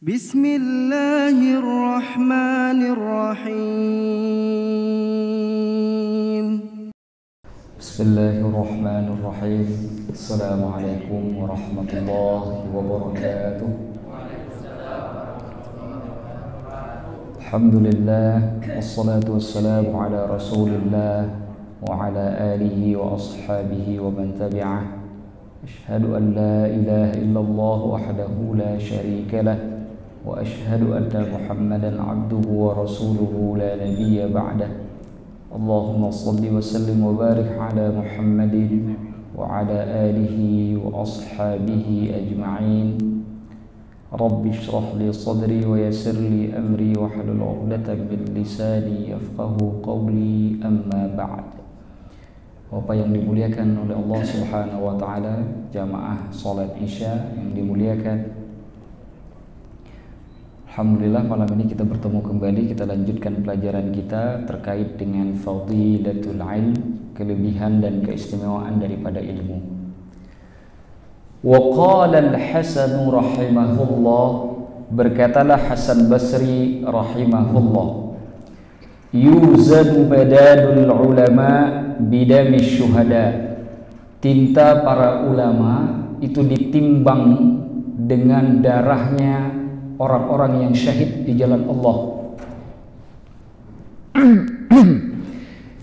Bismillahirrahmanirrahim. Bismillahirrahmanirrahim. Assalamualaikum warahmatullahi wabarakatuh. Alhamdulillah, wassalatu wassalamu ala rasulillah wa ala alihi wa ashabihi wa man tabi'ah. Ashhadu an la ilaha illallah wahdahu la syarika lah wa ashhadu anna Muhammadan abduhu wa rasuluhu la nabiyya ba'dah. Allahumma salli wa sallim wa barik ala Muhammadin wa ala alihi wa ashabihi ajma'in. Rabbi shrah li sadri wa yassir li amri wa hlul 'uqdatam min lisani yafqahu qawli, amma ba'd. Bapak yang dimuliakan oleh Allah Subhanahu wa taala, jamaah salat Isya yang dimuliakan, alhamdulillah malam ini kita bertemu kembali. Kita lanjutkan pelajaran kita terkait dengan fadilatul ilm, kelebihan dan keistimewaan daripada ilmu. Wa qala al-Hasan rahimahullah, berkatalah Hasan Basri rahimahullah, yuzadu badadul ulama bidami syuhada, tinta para ulama itu ditimbang dengan darahnya orang-orang yang syahid di jalan Allah.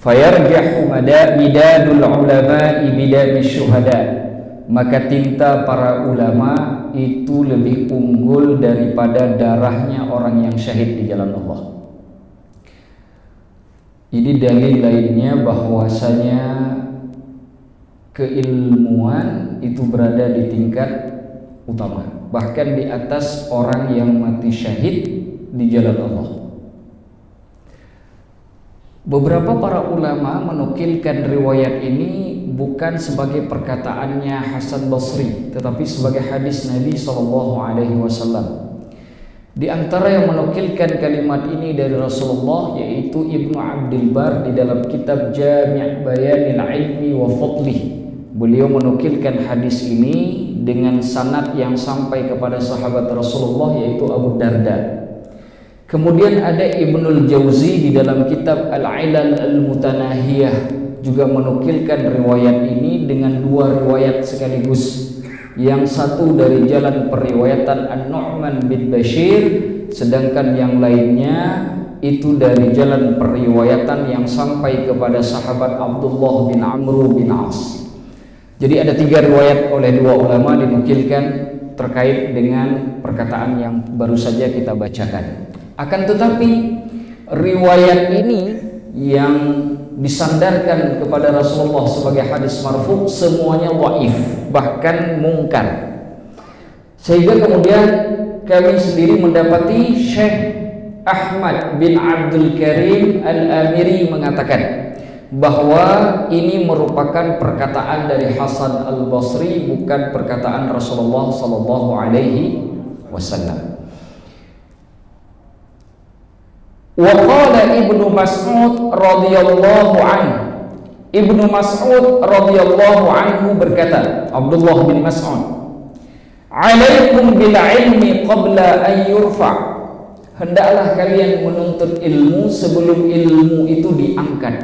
Fayarjahu midadul ulama'i bidami syuhada, maka tinta para ulama itu lebih unggul daripada darahnya orang yang syahid di jalan Allah. Ini dalil lainnya bahwasanya keilmuan itu berada di tingkat utama, bahkan di atas orang yang mati syahid di jalan Allah. Beberapa para ulama menukilkan riwayat ini bukan sebagai perkataannya Hasan Basri, tetapi sebagai hadis Nabi SAW. Di antara yang menukilkan kalimat ini dari Rasulullah yaitu Ibnu Abdul Bar di dalam kitab Jami' Bayanil Ilmi wa Fadlih. Beliau menukilkan hadis ini dengan sanad yang sampai kepada sahabat Rasulullah yaitu Abu Darda. Kemudian ada Ibnul Jauzi di dalam kitab Al-Ilal Al-Mutanahiyah juga menukilkan riwayat ini dengan dua riwayat sekaligus. Yang satu dari jalan periwayatan An-Nu'man bin Bashir, sedangkan yang lainnya itu dari jalan periwayatan yang sampai kepada sahabat Abdullah bin Amr bin As. Jadi ada tiga riwayat oleh dua ulama dinukilkan terkait dengan perkataan yang baru saja kita bacakan. Akan tetapi riwayat ini yang disandarkan kepada Rasulullah sebagai hadis marfu semuanya dhaif, bahkan mungkar. Sehingga kemudian kami sendiri mendapati Syekh Ahmad bin Abdul Karim Al-Amiri mengatakan bahwa ini merupakan perkataan dari Hasan Al-Basri, bukan perkataan Rasulullah sallallahu alaihi wasallam. Wa qala Ibnu Mas'ud radhiyallahu anhu, Ibnu Mas'ud radhiyallahu anhu berkata, Abdullah bin Mas'ud, alaikum bil ilmi qabla an yurfa', hendaklah kalian menuntut ilmu sebelum ilmu itu diangkat.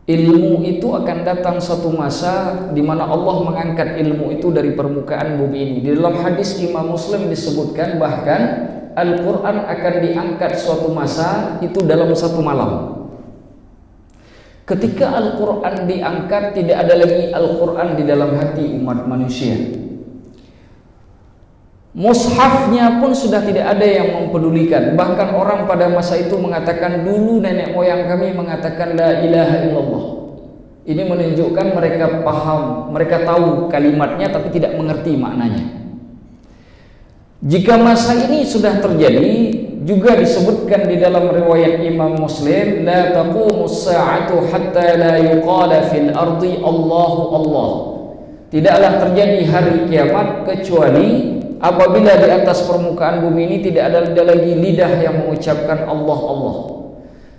Ilmu itu akan datang satu masa di mana Allah mengangkat ilmu itu dari permukaan bumi ini. Di dalam hadis Imam Muslim disebutkan bahkan Al-Quran akan diangkat suatu masa itu dalam satu malam. Ketika Al-Quran diangkat, tidak ada lagi Al-Quran di dalam hati umat manusia. Mushafnya pun sudah tidak ada yang mempedulikan. Bahkan orang pada masa itu mengatakan, dulu nenek moyang kami mengatakan la ilaha illallah. Ini menunjukkan mereka paham, mereka tahu kalimatnya tapi tidak mengerti maknanya. Jika masa ini sudah terjadi, juga disebutkan di dalam riwayat Imam Muslim, la taqumus sa'atu hatta la yuqala fil ardi Allahu Allah. Tidaklah terjadi hari kiamat kecuali apabila di atas permukaan bumi ini tidak ada lagi lidah yang mengucapkan Allah Allah.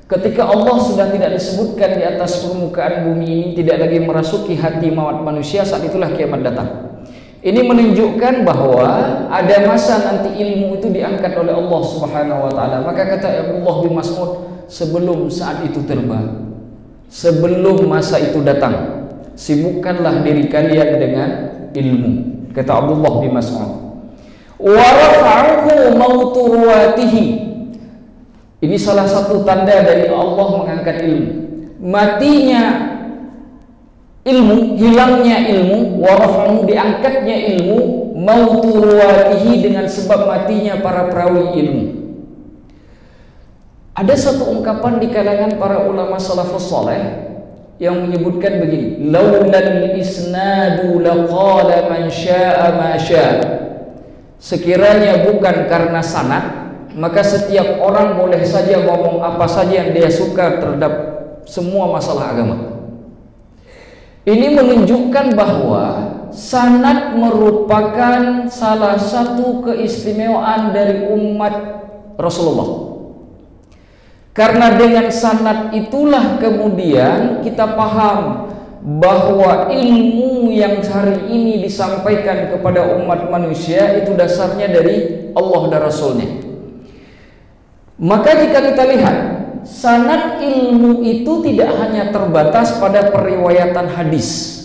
Ketika Allah sudah tidak disebutkan di atas permukaan bumi ini, tidak lagi merasuki hati manusia, saat itulah kiamat datang. Ini menunjukkan bahwa ada masa nanti ilmu itu diangkat oleh Allah Subhanahu wa taala. Maka kata Abdullah bin Mas'ud, sebelum saat itu tiba, sebelum masa itu datang, sibukkanlah diri kalian dengan ilmu. Kata Abdullah bin Mas'ud, wa rafa'uhu mautu ruwatihi. Ini salah satu tanda dari Allah mengangkat ilmu. Matinya ilmu, hilangnya ilmu, wa rafa'uhu, diangkatnya ilmu, mautu ruwatihi, dengan sebab matinya para perawi ilmu. Ada satu ungkapan di kalangan para ulama salafus saleh yang menyebutkan begini, laulal isnadu laqala man syaa ma syaa. Sekiranya bukan karena sanad, maka setiap orang boleh saja ngomong apa saja yang dia suka terhadap semua masalah agama. Ini menunjukkan bahwa sanad merupakan salah satu keistimewaan dari umat Rasulullah. Karena dengan sanad itulah kemudian kita paham bahwa ilmu yang hari ini disampaikan kepada umat manusia itu dasarnya dari Allah dan Rasulnya. Maka jika kita lihat, sanad ilmu itu tidak hanya terbatas pada periwayatan hadis.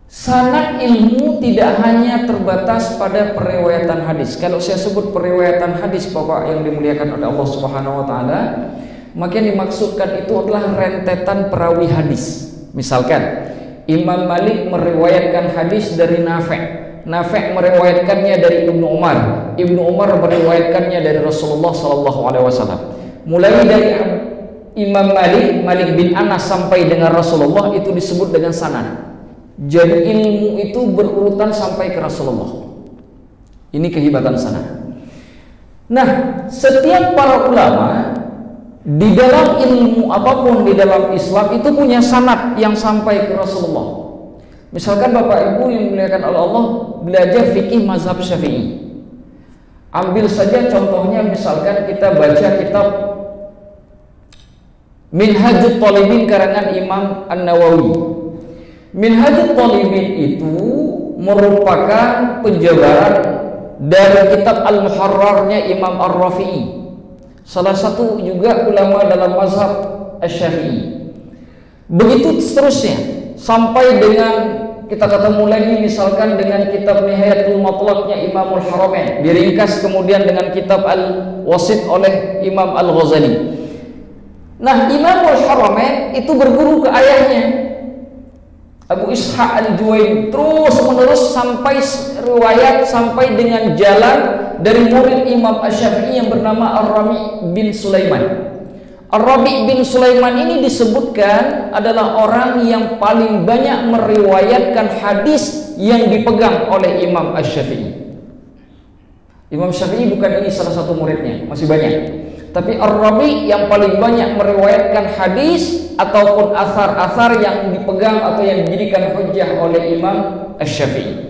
Sanad ilmu tidak hanya terbatas pada periwayatan hadis. Kalau saya sebut periwayatan hadis, Bapak yang dimuliakan oleh Allah Subhanahu wa taala, maka yang dimaksudkan itu adalah rentetan perawi hadis. Misalkan Imam Malik meriwayatkan hadis dari Nafi', Nafi' meriwayatkannya dari Ibnu Umar, Ibnu Umar meriwayatkannya dari Rasulullah sallallahu alaihi wasallam. Mulai dari Imam Malik, Malik bin Anas sampai dengan Rasulullah itu disebut dengan sanad. Jadi ilmu itu berurutan sampai ke Rasulullah. Ini kehebatan sanad. Nah, setiap para ulama di dalam ilmu apapun di dalam Islam itu punya sanad yang sampai ke Rasulullah. Misalkan Bapak Ibu yang dimuliakan oleh Allah belajar fikih mazhab Syafi'i. Ambil saja contohnya, misalkan kita baca kitab Minhajut Thalibin karangan Imam An-Nawawi. Minhajut Thalibin itu merupakan penjabaran dari kitab Al-Muharrarnya Imam Ar-Rafi'i, salah satu juga ulama dalam mazhab Asy-Syafi'i. Begitu seterusnya sampai dengan kita ketemu lagi misalkan dengan kitab Nihayatul Matlaqnya Imamul Haramain, diringkas kemudian dengan kitab Al-Wasit oleh Imam Al-Ghazali. Nah, Imamul Haramain itu berguru ke ayahnya Abu Ishaq Al-Juwaini, terus menerus sampai riwayat sampai dengan jalan dari murid Imam Asy-Syafi'i yang bernama Ar-Rabi' bin Sulaiman. Ar-Rabi' bin Sulaiman ini disebutkan adalah orang yang paling banyak meriwayatkan hadis yang dipegang oleh Imam Asy-Syafi'i. Imam Syafi'i bukan ini salah satu muridnya, masih banyak. Tapi Ar-Rabi' yang paling banyak meriwayatkan hadis ataupun athar-athar yang dipegang atau yang dijadikan hujjah oleh Imam Asy-Syafi'i.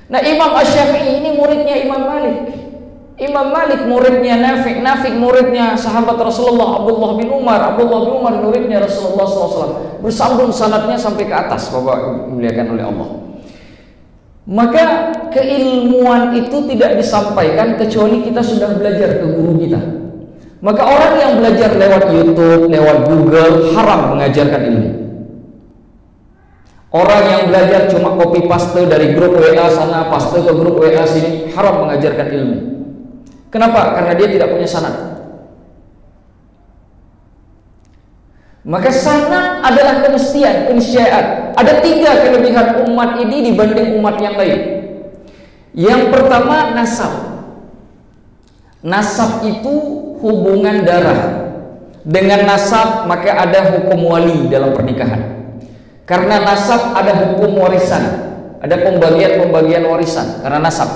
Nah, Imam Asy-Syafi'i ini muridnya Imam Malik. Imam Malik muridnya Nafi', Nafi' muridnya sahabat Rasulullah Abdullah bin Umar, Abdullah bin Umar muridnya Rasulullah SAW. Bersambung sanadnya sampai ke atas, Bapak dimuliakan oleh Allah. Maka keilmuan itu tidak disampaikan kecuali kita sudah belajar ke guru kita. Maka orang yang belajar lewat YouTube, lewat Google, haram mengajarkan ilmu. Orang yang belajar cuma copy paste dari grup WA sana, paste ke grup WA sini, haram mengajarkan ilmu. Kenapa? Karena dia tidak punya sanad. Maka sanad adalah keniscayaan, keniscayaan. Ada 3 kelebihan umat ini dibanding umat yang lain. Yang pertama, nasab. Nasab itu hubungan darah. Dengan nasab maka ada hukum wali dalam pernikahan. Karena nasab ada hukum warisan, ada pembagian warisan karena nasab.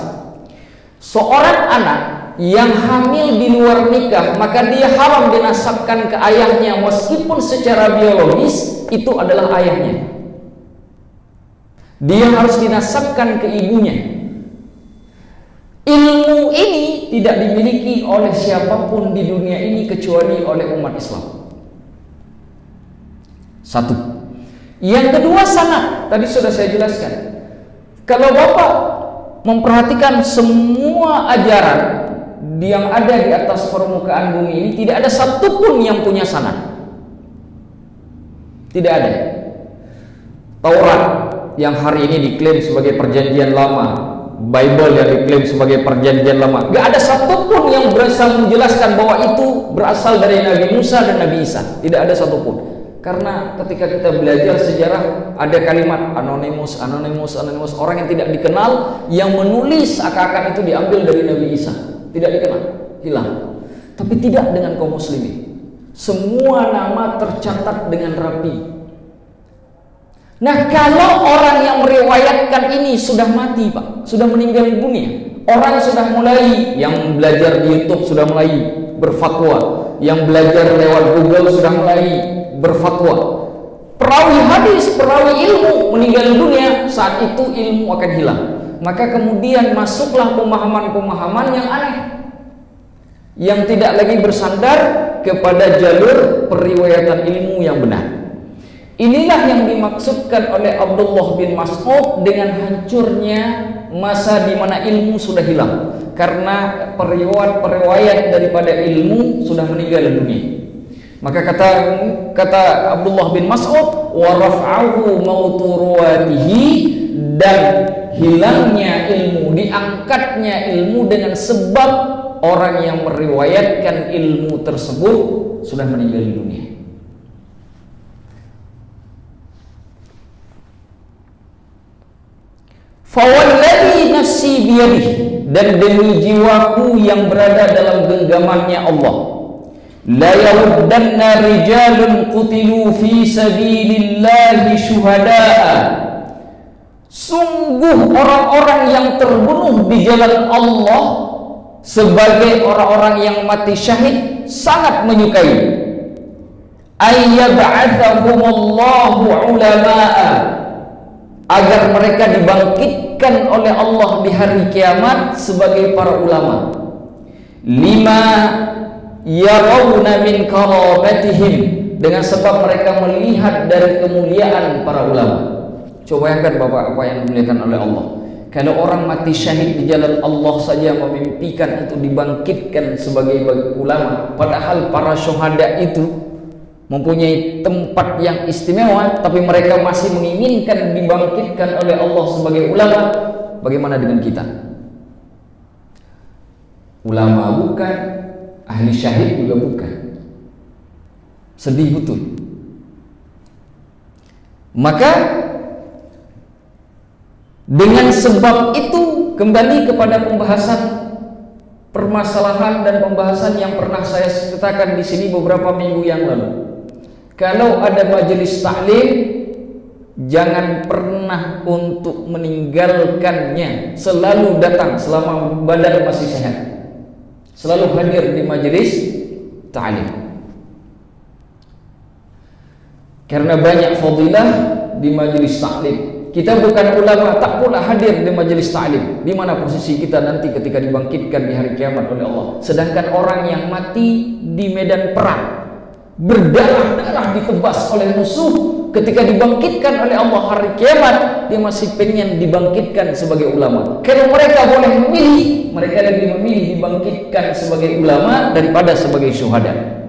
Seorang anak yang hamil di luar nikah maka dia haram dinasabkan ke ayahnya meskipun secara biologis itu adalah ayahnya. Dia harus dinasabkan ke ibunya. Ilmu ini tidak dimiliki oleh siapapun di dunia ini kecuali oleh umat Islam. Satu. Yang kedua sanad, tadi sudah saya jelaskan. Kalau Bapak memperhatikan semua ajaran yang ada di atas permukaan bumi ini, tidak ada satupun yang punya sanad. Tidak ada. Taurat yang hari ini diklaim sebagai perjanjian lama, Bible yang diklaim sebagai perjanjian lama, gak ada satupun yang berasal menjelaskan bahwa itu berasal dari Nabi Musa dan Nabi Isa. Tidak ada satupun. Karena ketika kita belajar sejarah, ada kalimat anonymous, orang yang tidak dikenal yang menulis seakan-akan itu diambil dari Nabi Isa. Tidak dikenal, hilang. Tapi tidak dengan kaum muslimin. Semua nama tercatat dengan rapi. Nah, kalau orang yang meriwayatkan ini sudah mati, Pak, sudah meninggal dunia, orang sudah mulai, yang belajar di YouTube sudah mulai berfatwa, yang belajar lewat Google sudah mulai berfatwa, perawi hadis, perawi ilmu meninggal dunia, saat itu ilmu akan hilang. Maka kemudian masuklah pemahaman-pemahaman yang aneh, yang tidak lagi bersandar kepada jalur periwayatan ilmu yang benar. Inilah yang dimaksudkan oleh Abdullah bin Mas'ud dengan hancurnya masa di mana ilmu sudah hilang, karena periwayat daripada ilmu sudah meninggal dunia. Maka kata Abdullah bin Mas'ud, wa raf'ahu mautu ruwatihi, dan hilangnya ilmu, diangkatnya ilmu dengan sebab orang yang meriwayatkan ilmu tersebut sudah meninggal dunia. Fawalladhi nafsi biyadih, dan demi jiwaku yang berada dalam genggamannya Allah, la yahuddanna rijalun qutilu fi sabilillahi syuhada'a, sungguh orang-orang yang terbunuh di jalan Allah sebagai orang-orang yang mati syahid sangat menyukai, ayyab'athahumullahu ulama'a, agar mereka dibangkitkan oleh Allah di hari kiamat sebagai para ulama, lima yarawna min karamatihim, dengan sebab mereka melihat dari kemuliaan para ulama. Coba bayangkan Bapak, apa yang dimuliakan oleh Allah. Kalau orang mati syahid di jalan Allah saja memimpikan untuk dibangkitkan sebagai ulama, padahal para syuhada itu mempunyai tempat yang istimewa, tapi mereka masih menginginkan dibangkitkan oleh Allah sebagai ulama. Bagaimana dengan kita? Ulama bukan, ahli syahid juga bukan. Sedih betul. Maka dengan sebab itu, kembali kepada pembahasan permasalahan dan pembahasan yang pernah saya ceritakan di sini beberapa minggu yang lalu. Kalau ada majelis taklim, jangan pernah untuk meninggalkannya. Selalu datang selama badan masih sehat. Selalu hadir di majelis taklim. Karena banyak fadilah di majelis taklim. Kita bukan ulama, tak pula hadir di majelis taklim. Di mana posisi kita nanti ketika dibangkitkan di hari kiamat oleh Allah? Sedangkan orang yang mati di medan perang, berdarah-darah ditebas oleh musuh, ketika dibangkitkan oleh Allah hari kiamat, dia masih pengen dibangkitkan sebagai ulama. Kalau mereka boleh memilih, mereka lebih memilih dibangkitkan sebagai ulama daripada sebagai syuhada.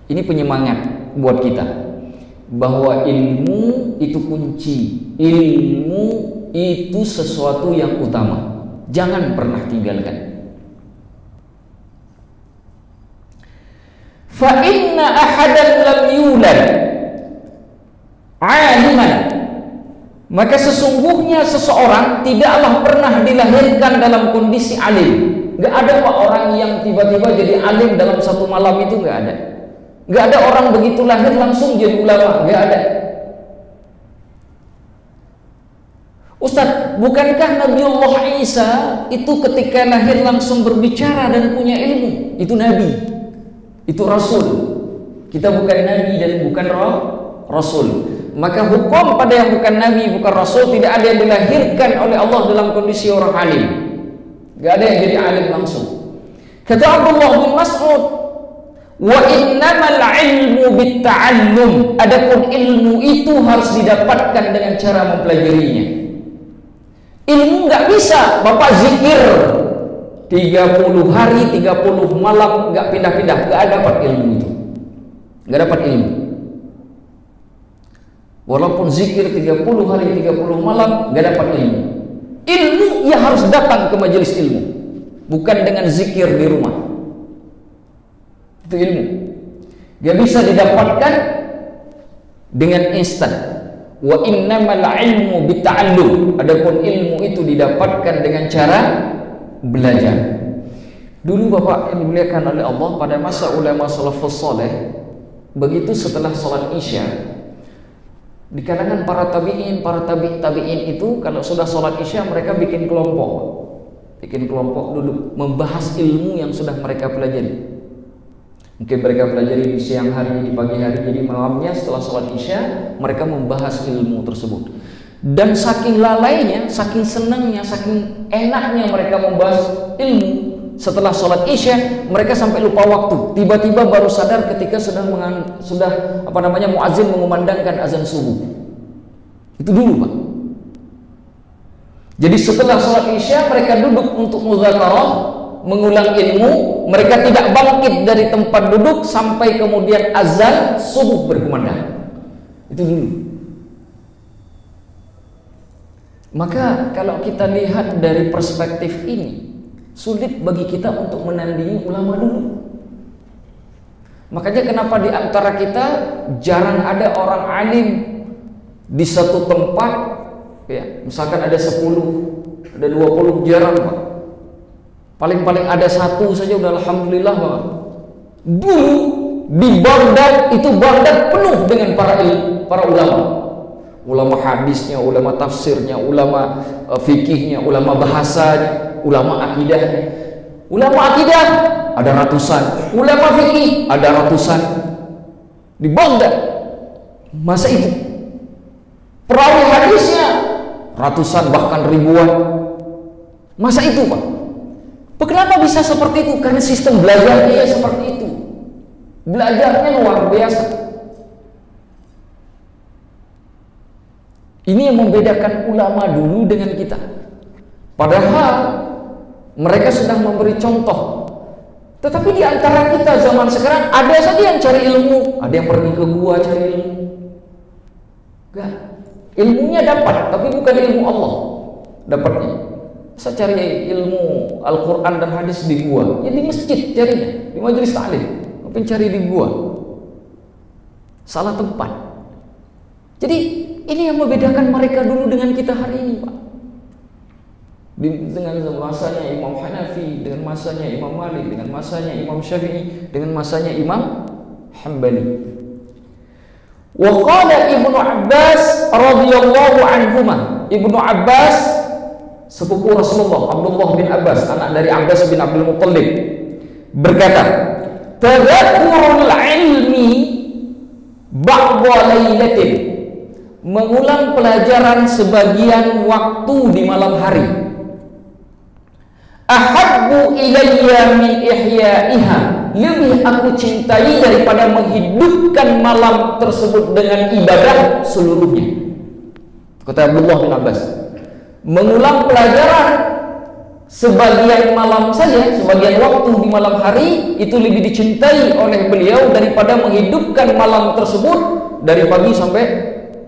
Ini penyemangat buat kita bahwa ilmu itu kunci, ilmu itu sesuatu yang utama, jangan pernah tinggalkan. Fa inna ahadan lam yulad aliman, maka sesungguhnya seseorang tidaklah pernah dilahirkan dalam kondisi alim. Gak ada Pak orang yang tiba-tiba jadi alim dalam satu malam, itu gak ada. Gak ada orang begitu lahir langsung jadi ulama, gak ada. Ustaz, bukankah Nabiullah Isa itu ketika lahir langsung berbicara dan punya ilmu? Itu Nabi, itu Rasul. Kita bukan Nabi dan bukan Rasul. Maka hukum pada yang bukan Nabi, bukan Rasul, tidak ada yang dilahirkan oleh Allah dalam kondisi orang alim. Gak ada yang jadi alim langsung. Kata Abdullah bin Mas'ud, Wa innamal ilmu bitta'allum. Adapun ilmu itu harus didapatkan dengan cara mempelajarinya. Ilmu nggak bisa Bapak zikir 30 hari 30 malam nggak pindah-pindah, nggak dapat ilmu itu, nggak dapat ilmu. Walaupun zikir 30 hari 30 malam nggak dapat ilmu. Ilmu ya harus datang ke majelis ilmu, bukan dengan zikir di rumah. Itu ilmu. Gak bisa didapatkan dengan instan. Wa innamal ilmu bitta'allum. Adapun ilmu itu didapatkan dengan cara belajar. Dulu Bapak yang dimuliakan oleh Allah, pada masa ulama salafus saleh, begitu setelah sholat Isya, di kalangan para tabi'in, para tabi'in itu kalau sudah sholat Isya mereka bikin kelompok duduk membahas ilmu yang sudah mereka pelajari. Mungkin mereka pelajari di siang hari, di pagi hari, jadi malamnya setelah sholat Isya mereka membahas ilmu tersebut. Dan saking lalainya, saking senangnya, saking enaknya mereka membahas ilmu setelah sholat Isya, mereka sampai lupa waktu. Tiba-tiba baru sadar ketika sudah muazin mengumandangkan azan subuh. Itu dulu Pak. Jadi setelah sholat Isya mereka duduk untuk muzakarah, mengulang ilmu. Mereka tidak bangkit dari tempat duduk sampai kemudian azan subuh berkumandang. Itu dulu. Maka kalau kita lihat dari perspektif ini, sulit bagi kita untuk menandingi ulama dulu. Makanya kenapa di antara kita jarang ada orang alim di satu tempat, ya, misalkan ada 10, ada 20, jarang Pak. Paling-paling ada satu saja udah alhamdulillah Pak. Dulu di Baghdad itu Baghdad penuh dengan para ulama. Ulama hadisnya, ulama tafsirnya, ulama fikihnya, ulama bahasanya, ulama akidahnya. Ulama akidah ada ratusan, ulama fikih ada ratusan. Di Baghdad masa itu perawi hadisnya ratusan bahkan ribuan. Masa itu Pak. Kenapa bisa seperti itu? Karena sistem belajarnya seperti itu. Belajarnya luar biasa. Ini yang membedakan ulama dulu dengan kita. Padahal mereka sedang memberi contoh. Tetapi di antara kita zaman sekarang ada saja yang cari ilmu, ada yang pergi ke gua cari ilmu. Enggak. Ilmunya dapat, tapi bukan ilmu Allah. Dapatnya. Saya cari ilmu Al-Quran dan hadis di gua, ya di masjid carinya, di majelis ta'lim. Ngapain cari di gua? Salah tempat. Jadi ini yang membedakan mereka dulu dengan kita hari ini Pak. Dengan masanya Imam Hanafi, dengan masanya Imam Malik, dengan masanya Imam Syafi'i, dengan masanya Imam Hambali. Wa qala Ibnu Abbas radhiyallahu anhuma. Ibnu Abbas sepupu Rasulullah, Abdullah bin Abbas, anak dari Abbas bin Abdul Muttalib, berkata, tadzakurul ilmi ba'da lailatin, mengulang pelajaran sebagian waktu di malam hari, ahabbu ilayya min ihya'iha, lebih aku cintai daripada menghidupkan malam tersebut dengan ibadah seluruhnya. Kata Abdullah bin Abbas, mengulang pelajaran sebagian malam saja, sebagian waktu di malam hari itu lebih dicintai oleh beliau daripada menghidupkan malam tersebut dari pagi sampai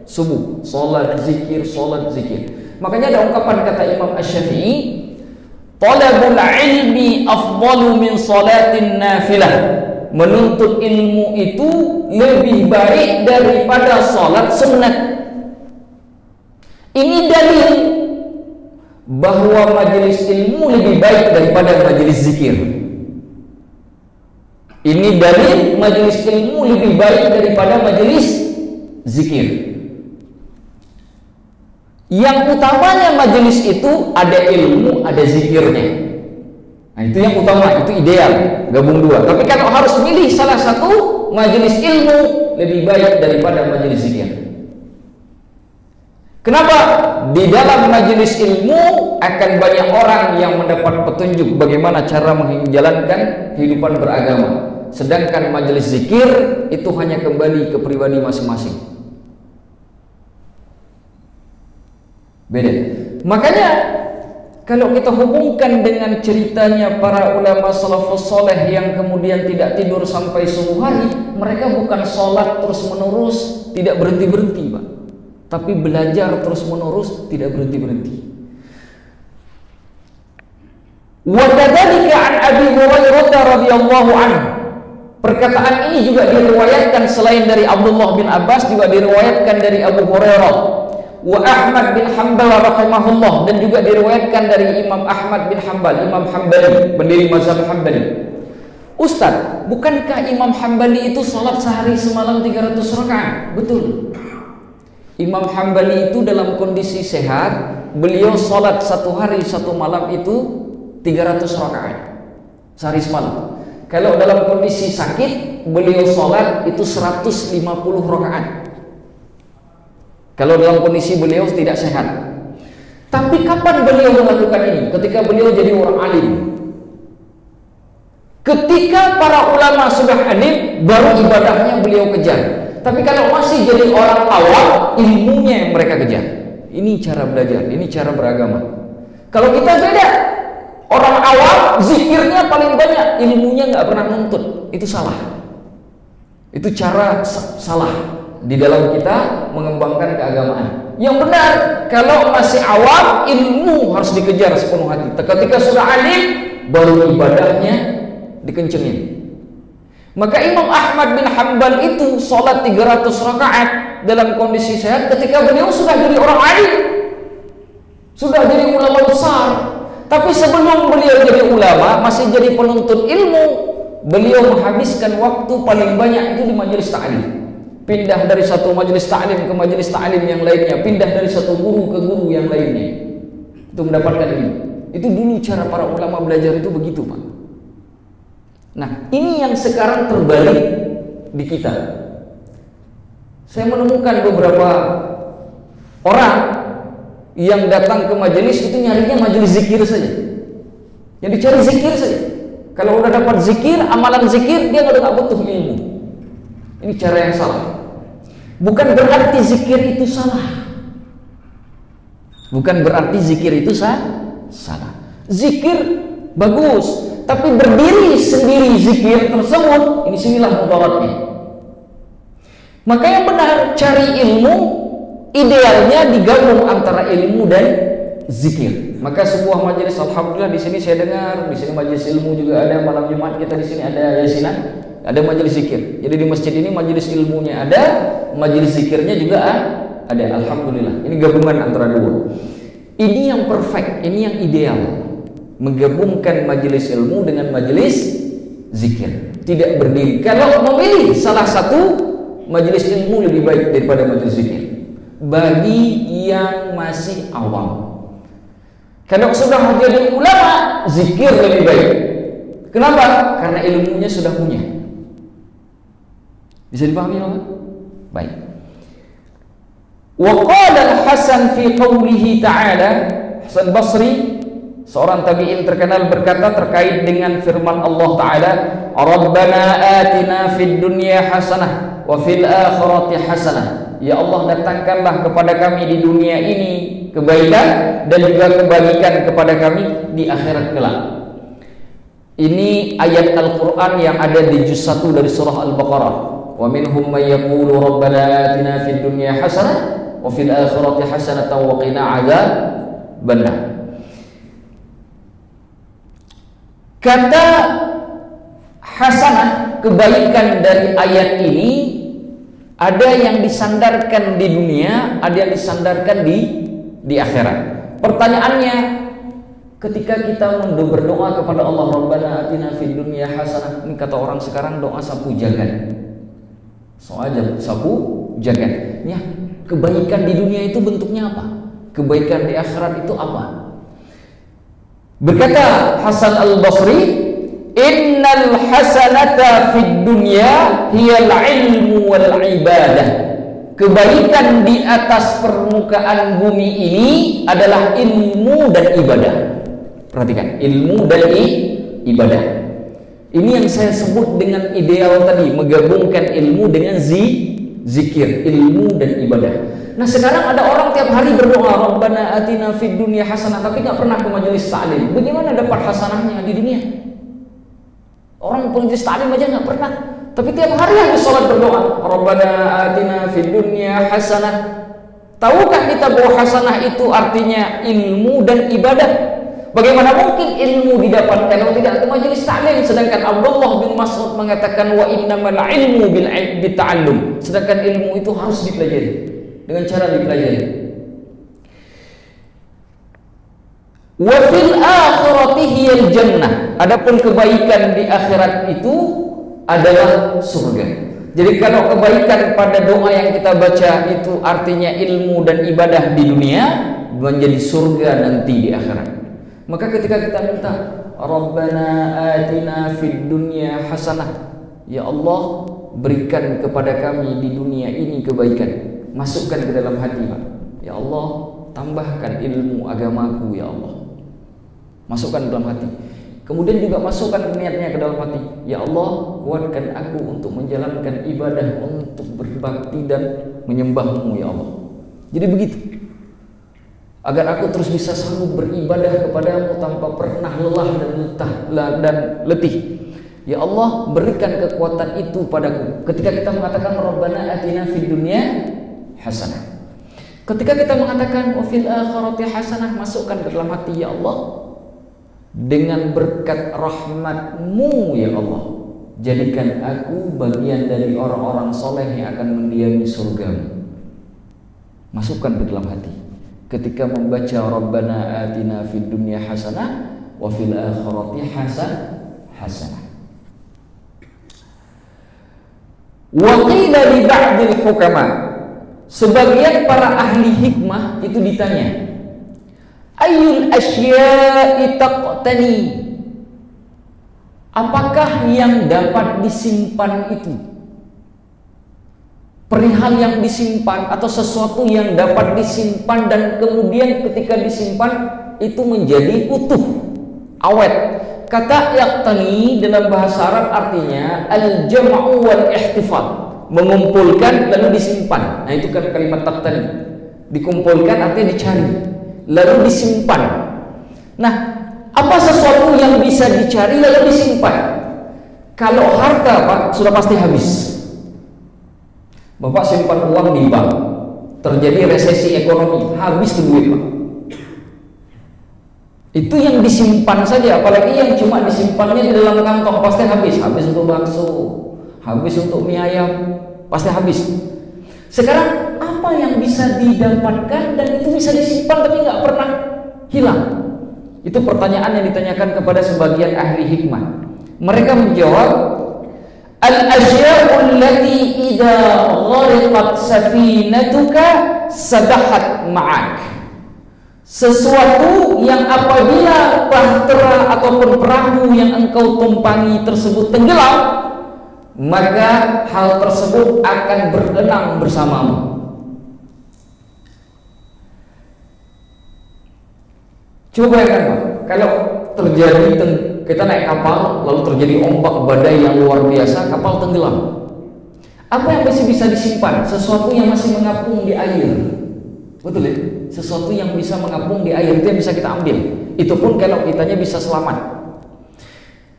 subuh. Salat zikir, salat zikir. Makanya ada ungkapan kata Imam Asy-Syafi'i, talabul ilmi afdalu min salatin nafilah. Menuntut ilmu itu lebih baik daripada salat sunat. Ini dalil bahwa majelis ilmu lebih baik daripada majelis zikir. Ini dalil majelis ilmu lebih baik daripada majelis zikir. Yang utamanya majelis itu ada ilmu, ada zikirnya. Nah, itu yang utama, itu ideal, gabung dua. Tapi kalau harus milih salah satu, majelis ilmu lebih baik daripada majelis zikir. Kenapa? Di dalam majelis ilmu akan banyak orang yang mendapat petunjuk bagaimana cara menjalankan kehidupan beragama. Sedangkan majelis zikir itu hanya kembali ke pribadi masing-masing. Beda. Makanya kalau kita hubungkan dengan ceritanya para ulama salafus soleh yang kemudian tidak tidur sampai subuh hari, mereka bukan sholat terus menerus tidak berhenti-berhenti, Pak, tapi belajar terus menerus tidak berhenti-berhenti. Wa kadzalika an Abi Hurairah radhiyallahu anhu. Perkataan ini juga diriwayatkan selain dari Abdullah bin Abbas, juga diriwayatkan dari Abu Hurairah. Wa Ahmad bin Hanbal rahimahullah, dan juga diriwayatkan dari Imam Ahmad bin Hanbal, Imam Hanbali, pendiri mazhab Hanbali. Ustaz, bukankah Imam Hanbali itu sholat sehari semalam 300 rakaat? Betul. Imam Hanbali itu dalam kondisi sehat, beliau sholat satu hari satu malam itu 300 rakaat sehari semalam. Kalau dalam kondisi sakit, beliau sholat itu 150 rakaat. Kalau dalam kondisi beliau tidak sehat. Tapi kapan beliau melakukan ini? Ketika beliau jadi orang alim. Ketika para ulama sudah alim, baru ibadahnya beliau kejar. Tapi kalau masih jadi orang awam, ilmunya yang mereka kejar. Ini cara belajar, ini cara beragama. Kalau kita beda, orang awam zikirnya paling banyak, ilmunya nggak pernah nuntut. Itu salah. Itu cara salah di dalam kita mengembangkan keagamaan. Yang benar, kalau masih awam, ilmu harus dikejar sepenuh hati. Ketika sudah alim, baru ibadahnya dikencengin. Maka Imam Ahmad bin Hanbal itu sholat 300 rakaat dalam kondisi sehat ketika beliau sudah jadi orang alim, sudah jadi ulama besar. Tapi sebelum beliau jadi ulama, masih jadi penuntut ilmu, beliau menghabiskan waktu paling banyak itu di majelis ta'lim. Pindah dari satu majelis ta'lim ke majelis ta'lim yang lainnya, pindah dari satu guru ke guru yang lainnya, untuk mendapatkan ilmu. Itu dulu cara para ulama belajar itu begitu, Pak. Nah, ini yang sekarang terbalik di kita. Saya menemukan beberapa orang yang datang ke majelis itu nyarinya majelis zikir saja. Yang dicari zikir saja. Kalau udah dapat zikir, amalan zikir, dia nggak butuh ilmu. Ini cara yang salah. Bukan berarti zikir itu salah. Bukan berarti zikir itu salah. Zikir bagus, tapi berdiri sendiri zikir tersebut, ini sinilah mudaratnya. Maka yang benar, cari ilmu, idealnya digabung antara ilmu dan zikir. Maka sebuah majelis, alhamdulillah di sini saya dengar, di sini majelis ilmu juga ada, malam Jumat kita di sini ada yasinan, ada majelis zikir. Jadi di masjid ini majelis ilmunya ada, majelis zikirnya juga ada. Alhamdulillah. Ini gabungan antara dua. Ini yang perfect, ini yang ideal. Menggabungkan majelis ilmu dengan majelis zikir. Tidak berdiri. Kalau memilih salah satu, majelis ilmu lebih baik daripada majelis zikir. Bagi yang masih awam. Kalau sudah menjadi ulama, zikir lebih baik. Kenapa? Karena ilmunya sudah punya. Bisa dipahami, Pak? Baik. Wa qala al-Hasan fi qawlihi ta'ala, Hasan Basri, seorang tabi'in terkenal, berkata terkait dengan firman Allah Ta'ala, Rabbana atina fid dunya hasanah wa fil akhirati hasanah. Ya Allah, datangkanlah kepada kami di dunia ini kebaikan dan juga kebaikan kepada kami di akhirat kelak. Ini ayat Al-Quran yang ada di juz 1 dari surah Al-Baqarah. Wa minhum man yaqulu rabbana atina fid dunya hasanah wa fil akhirati hasanatan wa qina adzabannar. Kata hasanah, kebaikan dari ayat ini, ada yang disandarkan di dunia, ada yang disandarkan di akhirat. Pertanyaannya, ketika kita berdoa kepada Allah, Rabbana atina fid dunya hasanah, ini kata orang sekarang doa sapu jagat. Soalnya sapu jagat. Ya, kebaikan di dunia itu bentuknya apa? Kebaikan di akhirat itu apa? Berkata Hasan Al-Basri, innal hasanata fid dunya hiyal ilmu wal ibadah. Kebaikan di atas permukaan bumi ini adalah ilmu dan ibadah. Perhatikan, ilmu dan ibadah. Ini yang saya sebut dengan ideal tadi, menggabungkan ilmu dengan zikir, ilmu dan ibadah. Nah sekarang ada orang tiap hari berdoa, Rabbana atina fid dunya hasanah, tapi nggak pernah ke majelis ta'lim. Bagaimana dapat hasanahnya di dunia? Orang majelis ta'lim aja nggak pernah, tapi tiap hari habis sholat berdoa, Rabbana atina fid dunya hasanah. Tahukah kita bahwa hasanah itu artinya ilmu dan ibadah? Bagaimana mungkin ilmu didapatkan kalau tidak ke majelis ta'lim? Sedangkan Abdullah bin Mas'ud mengatakan wa innamal ilmu bil ta'allum. Sedangkan ilmu itu harus dipelajari dengan cara dipelajari. Wa fil akhirati hiyal jannah. Adapun kebaikan di akhirat itu adalah surga. Jadi kalau kebaikan pada doa yang kita baca itu artinya ilmu dan ibadah di dunia, menjadi surga nanti di akhirat. Maka ketika kita minta Rabbana atina fid dunya hasanah, ya Allah berikan kepada kami di dunia ini kebaikan, masukkan ke dalam hati, Pak. Ya Allah tambahkan ilmu agamaku, ya Allah, masukkan ke dalam hati. Kemudian juga masukkan niatnya ke dalam hati, ya Allah kuatkan aku untuk menjalankan ibadah, untuk berbakti dan menyembahmu, ya Allah. Jadi begitu, agar aku terus bisa selalu beribadah kepadamu tanpa pernah lelah dan letih. Ya Allah berikan kekuatan itu padaku. Ketika kita mengatakan Rabbana atina fid dunya hasanah, ketika kita mengatakan wa fil akhirati hasanah, masukkan ke dalam hati, ya Allah dengan berkat rahmat-Mu, ya Allah jadikan aku bagian dari orang-orang soleh yang akan mendiami surga-Mu. Masukkan ke dalam hati ketika membaca Rabbana atina fid dunya hasanah wa fil akhirati hasanah. Wa qila li ba'dil hukama, sebagian para ahli hikmah itu ditanya, ayyul asya'i taqtani, apakah yang dapat disimpan itu? Perihal yang disimpan atau sesuatu yang dapat disimpan dan kemudian ketika disimpan itu menjadi utuh, awet. Kata yaqtani dalam bahasa Arab artinya al-jam'u wal ihtifal, mengumpulkan lalu disimpan. Nah itu kan kalimat taqtani, dikumpulkan artinya dicari lalu disimpan. Nah apa sesuatu yang bisa dicari lalu disimpan? Kalau harta, Pak, sudah pasti habis. Bapak simpan uang di bank, terjadi resesi ekonomi, habis tuh duit, Pak. Itu yang disimpan saja, apalagi yang cuma disimpannya di dalam kantong, pasti habis. Habis untuk bakso, habis untuk mie ayam, pasti habis. Sekarang apa yang bisa didapatkan dan itu bisa disimpan tapi nggak pernah hilang? Itu pertanyaan yang ditanyakan kepada sebagian ahli hikmah. Mereka menjawab, al-asya'u allati idza ghariqat safinatuka sabahat ma'ak. Sesuatu yang apabila bahtera ataupun perahu yang engkau tumpangi tersebut tenggelam, maka hal tersebut akan berenang bersamamu. Coba bayangkan, Pak, kalau terjadi kita naik kapal lalu terjadi ombak badai yang luar biasa, kapal tenggelam. Apa yang masih bisa disimpan? Sesuatu yang masih mengapung di air. Betul ya? Sesuatu yang bisa mengapung di air itu yang bisa kita ambil. Itu pun kalau kitanya bisa selamat.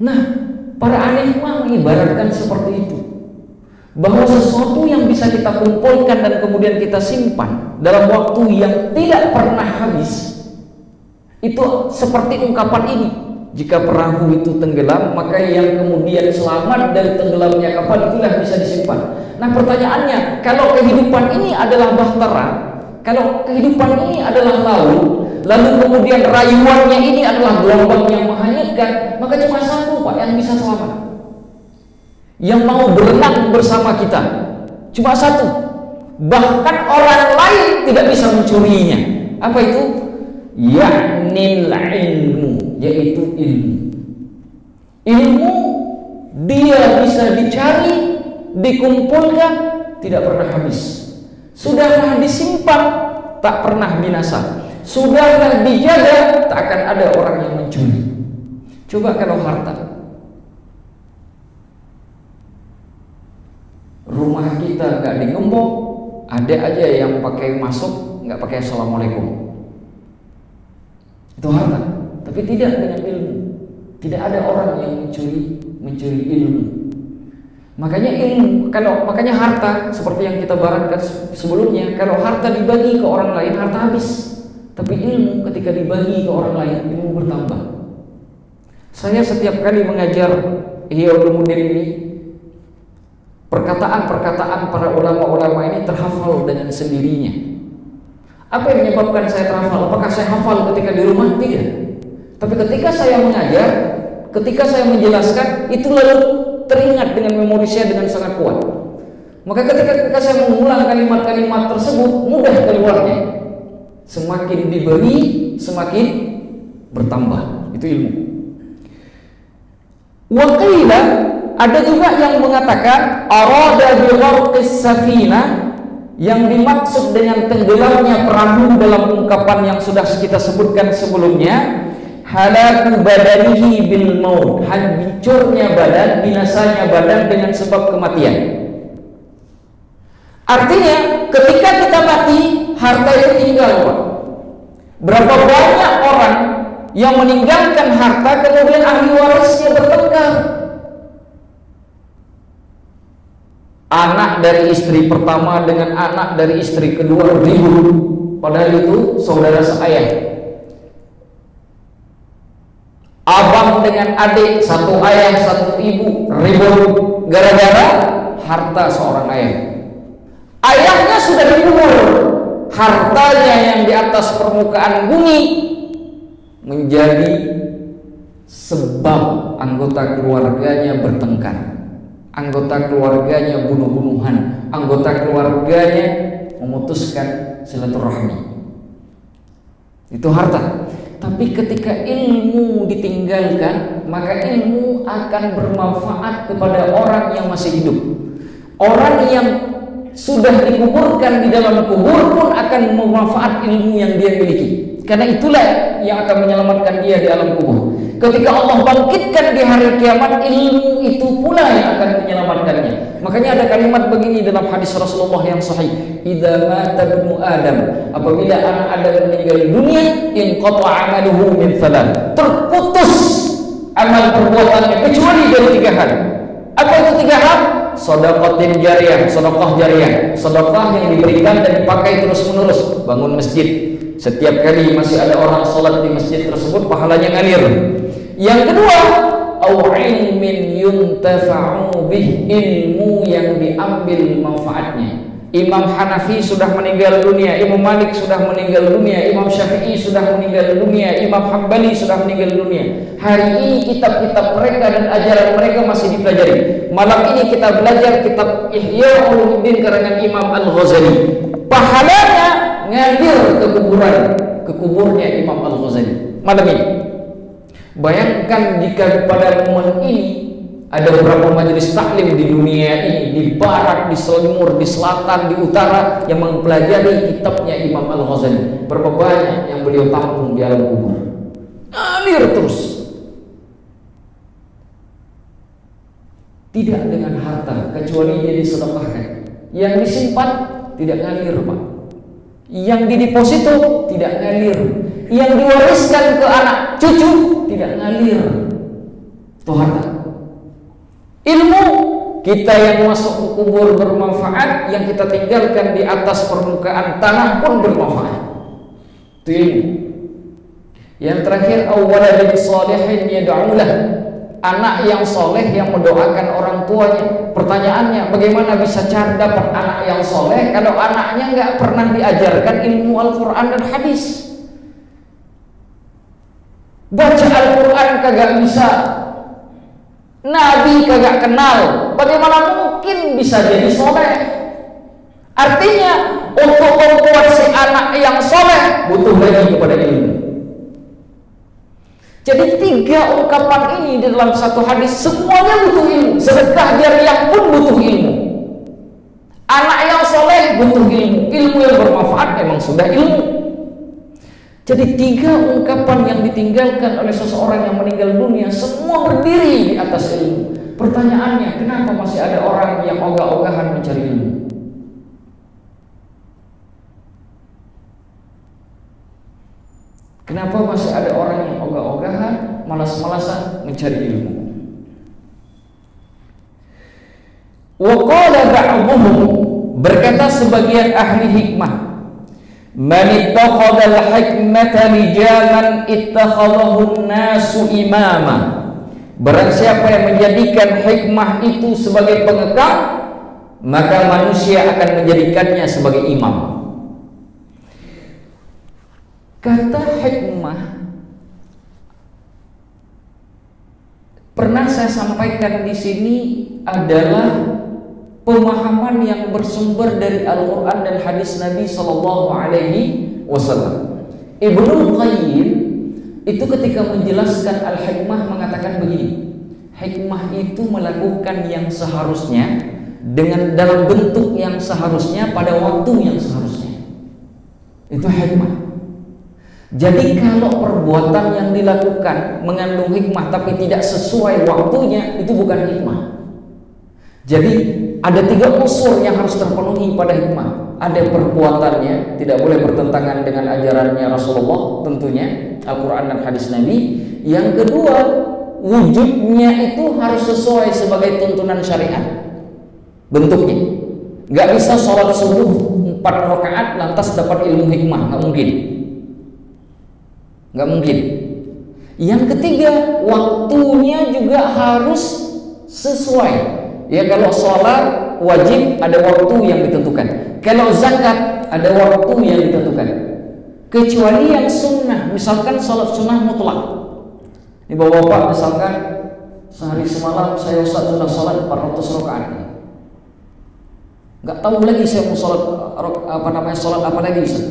Nah, para ahli hikmah mengibaratkan seperti itu, bahwa sesuatu yang bisa kita kumpulkan dan kemudian kita simpan dalam waktu yang tidak pernah habis, itu seperti ungkapan ini. Jika perahu itu tenggelam, maka yang kemudian selamat dari tenggelamnya kapal itulah bisa disimpan. Nah pertanyaannya, kalau kehidupan ini adalah bahtera, kalau kehidupan ini adalah laut, lalu kemudian rayuannya ini adalah gelombang yang menghanyutkan, maka cuma satu, Pak, yang bisa selamat, yang mau berenang bersama kita, cuma satu. Bahkan orang lain tidak bisa mencurinya. Apa itu? Ya'nil ilmu, yaitu ilmu. Ilmu dia bisa dicari, dikumpulkan, tidak pernah habis. Sudahlah disimpan, tak pernah binasa. Sudahlah dijaga, tak akan ada orang yang mencuri. Coba kalau harta, nggak digembok, ada aja yang pakai masuk nggak pakai assalamualaikum. Itu harta, tapi tidak dengan ilmu. Tidak ada orang yang mencuri ilmu. Makanya ilmu, makanya harta seperti yang kita barangkan sebelumnya, kalau harta dibagi ke orang lain harta habis. Tapi ilmu ketika dibagi ke orang lain, ilmu bertambah. Saya setiap kali mengajar Ihya Ulumuddin ini, perkataan-perkataan para ulama-ulama ini terhafal dengan sendirinya. Apa yang menyebabkan saya terhafal? Apakah saya hafal ketika di rumah? Tidak. Tapi ketika saya mengajar, ketika saya menjelaskan, itu lalu teringat dengan memori saya dengan sangat kuat. Maka ketika saya mengulang kalimat-kalimat tersebut, mudah keluarnya. Semakin diberi, semakin bertambah. Itu ilmu. Wa qila, ada juga yang mengatakan arada bi gharqis safinah, yang dimaksud dengan tenggelamnya perahu dalam ungkapan yang sudah kita sebutkan sebelumnya, halaku badanihi bil maut, hancurnya badan, binasanya badan dengan sebab kematian. Artinya ketika kita mati, harta itu tinggal, Pak. Berapa banyak orang yang meninggalkan harta kemudian ahli warisnya bertengkar. Anak dari istri pertama dengan anak dari istri kedua ribut, padahal itu saudara seayah. Abang dengan adik, satu ayah satu ibu, ribut gara-gara harta seorang ayah. Ayahnya sudah dikubur, hartanya yang di atas permukaan bumi menjadi sebab anggota keluarganya bertengkar, anggota keluarganya bunuh-bunuhan, anggota keluarganya memutuskan silaturahmi. Itu harta. Tapi ketika ilmu ditinggalkan, maka ilmu akan bermanfaat kepada orang yang masih hidup. Orang yang sudah dikuburkan di dalam kubur pun akan memanfaat ilmu yang dia miliki. Karena itulah yang akan menyelamatkan dia di alam kubur. Ketika Allah bangkitkan di hari kiamat, ilmu itu pula yang akan menyelamatkannya. Makanya ada kalimat begini dalam hadis Rasulullah yang sahih, idza mata ibnu Adam, apabila anak Adam meninggal dunia, inqata amaluhu min thalath, terputus amal perbuatannya kecuali dari 3 hal. Apa itu 3 hal? Sedekahtin jariyah, sedekah jariyah, sedekah yang diberikan dan dipakai terus-menerus. Bangun masjid, setiap kali masih ada orang sholat di masjid tersebut, pahalanya ngalir. Yang kedua, au ilmin yuntafa'u bih, ilmu yang diambil manfaatnya. Imam Hanafi sudah meninggal dunia, Imam Malik sudah meninggal dunia, Imam Syafi'i sudah meninggal dunia, Imam Hambali sudah meninggal dunia. Hari ini kitab-kitab mereka dan ajaran mereka masih dipelajari. Malam ini kita belajar kitab Ihya Ulumuddin karangan Imam Al-Ghazali. Pahalanya ngalir ke kuburnya Imam Al-Ghazali. Malam ini bayangkan jika pada momen ini ada beberapa majelis taklim di dunia ini, di barat, di timur, di selatan, di utara, yang mempelajari kitabnya Imam Al-Ghazali. Berapa banyak yang beliau tampung di alam kubur. Ngalir terus. Tidak dengan harta, kecuali dia disedekahkan. Yang disimpan tidak ngalir, Pak. Yang dideposito tidak ngalir. Yang diwariskan ke anak cucu tidak ngalir. Itu harta. Ilmu kita yang masuk ke kubur bermanfaat, yang kita tinggalkan di atas permukaan tanah pun bermanfaat. Itu ilmu. Yang terakhir, awwaladin shalihin yad'ulah, anak yang soleh yang mendoakan orang tuanya. Pertanyaannya, bagaimana bisa cara dapat anak yang soleh kalau anaknya nggak pernah diajarkan ilmu Al-Quran dan hadis? Baca Al-Quran kagak bisa, Nabi kagak kenal, bagaimana mungkin bisa jadi soleh? Artinya untuk membuat si anak yang soleh butuh lagi kepada ilmu. Jadi 3 ungkapan ini di dalam satu hadis semuanya butuh ilmu. Sedekah jariyah pun butuh ilmu. Anak yang soleh butuh ilmu. Ilmu yang bermanfaat memang sudah ilmu. Jadi 3 ungkapan yang ditinggalkan oleh seseorang yang meninggal dunia semua berdiri di atas ilmu. Pertanyaannya, kenapa masih ada orang yang ogah-ogahan mencari ilmu? Kenapa masih ada orang yang ogah-ogahan, malas-malasan mencari ilmu? Wa qala ba'dhum, berkata sebagian ahli hikmah, man ittakhadha al-hikmata rijalan ittakhadahu an-nasu imama. Barang siapa yang menjadikan hikmah itu sebagai pengekang, maka manusia akan menjadikannya sebagai imam. Kata hikmah pernah saya sampaikan di sini adalah pemahaman yang bersumber dari Al-Quran dan hadis Nabi Sallallahu Alaihi Wasallam. Ibnu Qayyim itu ketika menjelaskan al-hikmah mengatakan begini, hikmah itu melakukan yang seharusnya dengan dalam bentuk yang seharusnya pada waktu yang seharusnya. Itu hikmah. Jadi kalau perbuatan yang dilakukan mengandung hikmah tapi tidak sesuai waktunya, itu bukan hikmah. Jadi ada 3 unsur yang harus terpenuhi pada hikmah. Ada perbuatannya, tidak boleh bertentangan dengan ajarannya Rasulullah, tentunya Al-Quran dan hadis Nabi. Yang kedua, wujudnya itu harus sesuai sebagai tuntunan syariat. Bentuknya, nggak bisa sholat subuh 4 rakaat lantas dapat ilmu hikmah, nggak mungkin. Nggak mungkin. Yang ketiga, waktunya juga harus sesuai. Ya, kalau sholat wajib ada waktu yang ditentukan. Kalau zakat ada waktu yang ditentukan. Kecuali yang sunnah, misalkan sholat sunnah mutlak. Ini bapak-bapak misalkan sehari semalam saya Ustaz sudah sholat 400 rakaat. Nggak tahu lagi saya mau sholat sholat apa lagi Ustaz.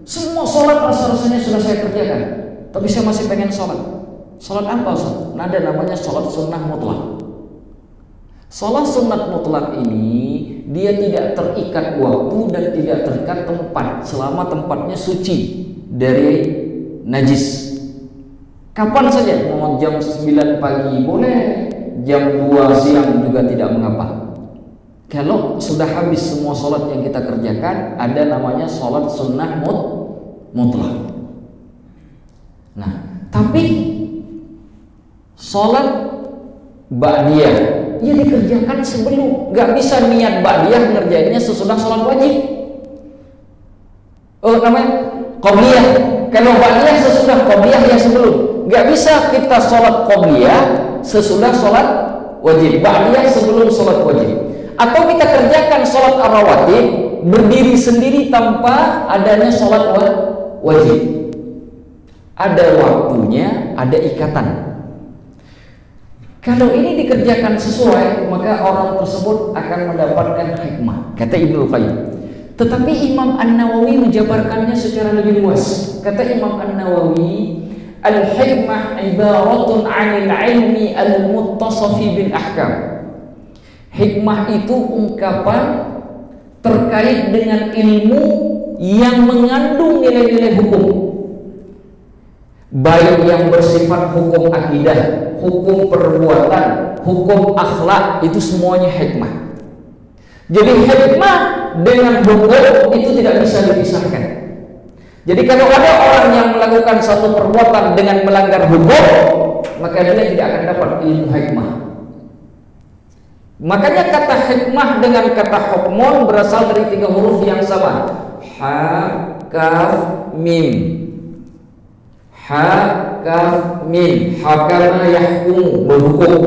Semua sholat rasanya sudah saya kerjakan, tapi saya masih pengen sholat. Sholat apa Ustaz? Nah, ada namanya sholat sunnah mutlak. Sholat sunnah mutlak ini dia tidak terikat waktu dan tidak terikat tempat selama tempatnya suci dari najis. Kapan saja, mau jam 9 pagi boleh, jam 2 siang juga tidak mengapa. Kalau sudah habis semua sholat yang kita kerjakan, ada namanya sholat sunnah mutlak. Nah, tapi sholat ba'diyah ya dikerjakan sebelum, nggak bisa niat ba'diyah ngerjainnya sesudah sholat wajib. Namanya qobliyah. Kalau ba'diyah sesudah, qobliyah ya sebelum. Nggak bisa kita sholat qobliyah sesudah sholat wajib, ba'diyah sebelum sholat wajib. Atau kita kerjakan sholat ar-rawatib berdiri sendiri tanpa adanya sholat wajib. Ada waktunya, ada ikatan. Kalau ini dikerjakan sesuai, maka orang tersebut akan mendapatkan hikmah, kata Ibnu Qayyim. Tetapi Imam An-Nawawi menjabarkannya secara lebih luas. Kata Imam An-Nawawi, al-hikmah ibaratun 'anil 'ilmi al-muttasafi bil ahkam. Hikmah itu ungkapan terkait dengan ilmu yang mengandung nilai-nilai hukum, baik yang bersifat hukum akidah, hukum perbuatan, hukum akhlak, itu semuanya hikmah. Jadi hikmah dengan hukum itu tidak bisa dipisahkan. Jadi kalau ada orang yang melakukan satu perbuatan dengan melanggar hukum, maka dia tidak akan dapat ilmu hikmah. Makanya kata hikmah dengan kata hukmun berasal dari 3 huruf yang sama. Ha, kaf, mim. Ha, kaf, mim. Hakama yahkum, berhukum.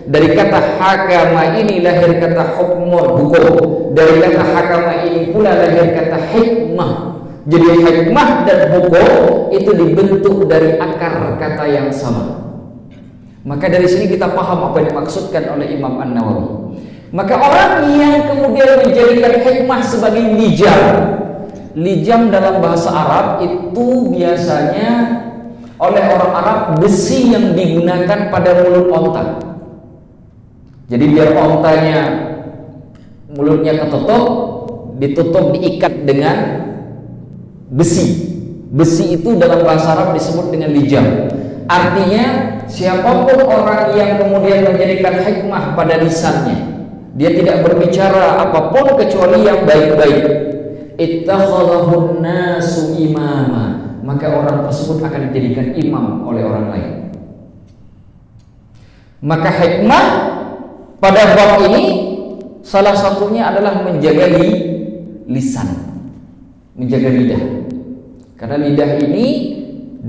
Dari kata hakama ini lahir kata hukmun, hukum. Dari kata hakama ini pula lahir kata hikmah. Jadi hikmah dan hukum itu dibentuk dari akar kata yang sama. Maka dari sini kita paham apa yang dimaksudkan oleh Imam An-Nawawi. Maka orang yang kemudian menjadikan hikmah sebagai lijam. Lijam dalam bahasa Arab itu biasanya oleh orang Arab besi yang digunakan pada mulut onta. Jadi biar ontanya mulutnya ketutup, ditutup diikat dengan besi. Besi itu dalam bahasa Arab disebut dengan lijam. Artinya siapapun orang yang kemudian menjadikan hikmah pada lisannya, dia tidak berbicara apapun kecuali yang baik-baik. Ittakhadhahun nasu imama, maka orang tersebut akan dijadikan imam oleh orang lain. Maka hikmah pada bab ini salah satunya adalah menjaga lisan, menjaga lidah. Karena lidah ini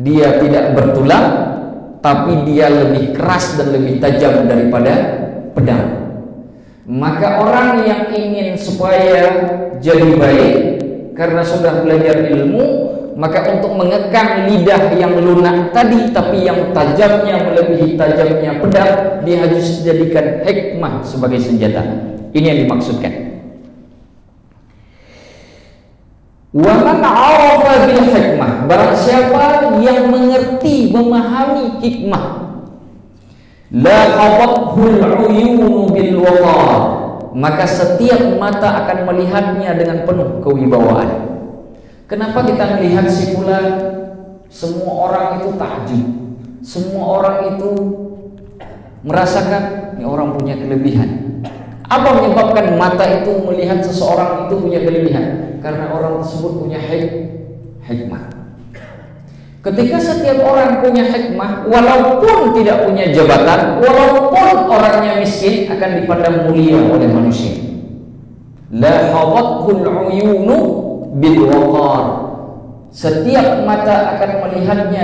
dia tidak bertulang, tapi dia lebih keras dan lebih tajam daripada pedang. Maka orang yang ingin supaya jadi baik karena sudah belajar ilmu, maka untuk mengekang lidah yang lunak tadi tapi yang tajamnya melebihi tajamnya pedang, dia harus jadikan hikmah sebagai senjata. Ini yang dimaksudkan. Wa man 'arafa bil hikmah, barang siapa yang mengerti, memahami hikmah, la habathul 'uyunu bil waqar, maka setiap mata akan melihatnya dengan penuh kewibawaan. Kenapa kita melihat si fulan, semua orang itu takjub, semua orang itu merasakan ini orang punya kelebihan. Apa menyebabkan mata itu melihat seseorang itu punya kelebihan? Karena orang tersebut punya hikmah. Ketika setiap orang punya hikmah, walaupun tidak punya jabatan, walaupun orangnya miskin, akan dipandang mulia oleh manusia. La hawathul uyunu bil waqar. Setiap mata akan melihatnya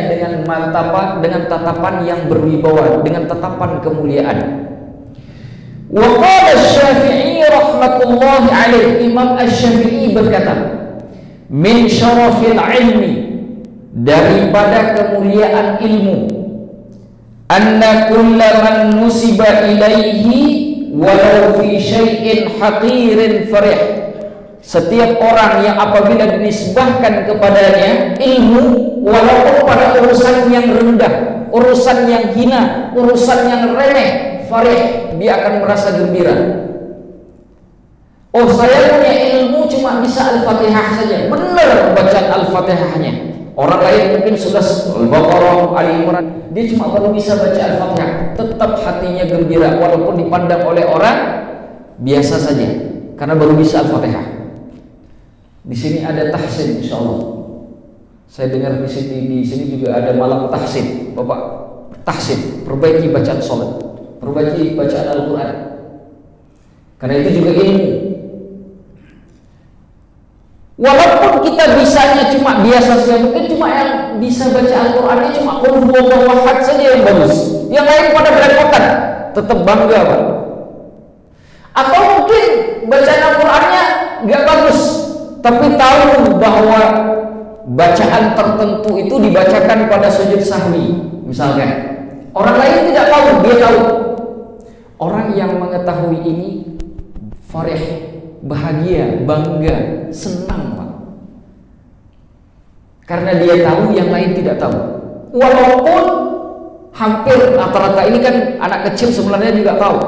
dengan tatapan yang berwibawa, dengan tatapan kemuliaan. Wa qala Asy-Syafi'i rahmatullahi alaihi, Imam Asy-Syafi'i berkata, min syarafil ilmi, daripada kemuliaan ilmu, anna kulla man nusiba ilaihi walau fi syai'in haqirin farih, setiap orang yang apabila dinisbahkan kepadanya ilmu, walaupun pada urusan yang rendah, urusan yang hina, urusan yang remeh, farih, dia akan merasa gembira. Oh, saya punya ilmu cuma bisa Al-Fatihah saja. Benar bacaan Al-Fatihahnya. Orang lain mungkin sudah Al-Baqarah, Ali Imran, dia cuma baru bisa baca Al-Fatihah, tetap hatinya gembira walaupun dipandang oleh orang biasa saja karena baru bisa Al-Fatihah. Di sini ada tahsin, insyaallah. Saya dengar di sini juga ada malam tahsin. Bapak tahsin, perbaiki bacaan salat, perbaiki bacaan Al-Qur'an. Karena itu juga ilmu. Walaupun kita bisanya cuma biasa saja, mungkin cuma yang bisa baca Al-Qur'annya cuma qul huwallahu ahad saja yang bagus. Yang lain pada belepotan, tetap bangga, Pak. Atau mungkin bacaan Al-Qur'annya enggak bagus, tapi tahu bahwa bacaan tertentu itu dibacakan pada sujud sahwi, misalkan. Orang lain tidak tahu, dia tahu. Orang yang mengetahui ini farih, bahagia, bangga, senang, Pak. Karena dia tahu yang lain tidak tahu. Walaupun hampir rata-rata ini kan anak kecil sebenarnya juga tahu.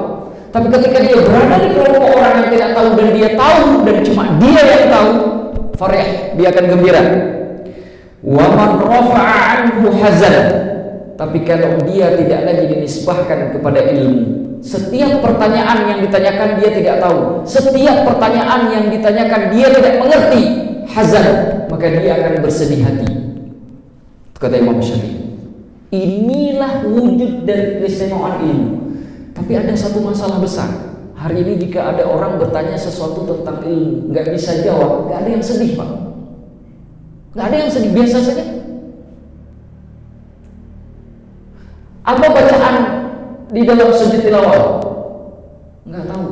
Tapi ketika dia berada di kelompok orang yang tidak tahu dan dia tahu dan cuma dia yang tahu, farih, dia akan gembira. Wa man rafa'a anhu hazan. Tapi kalau dia tidak lagi dinisbahkan kepada ilmu, setiap pertanyaan yang ditanyakan dia tidak tahu, setiap pertanyaan yang ditanyakan dia tidak mengerti, hazan, maka dia akan bersedih hati. Kata Imam Syafi'i. Inilah wujud dari keistimewaan ilmu. Tapi ada satu masalah besar. Hari ini jika ada orang bertanya sesuatu tentang ilmu, nggak bisa jawab, nggak ada yang sedih, Pak. Nggak ada yang sedih, biasa saja. Apa bacaan di dalam sujud tilawah? Nggak tahu.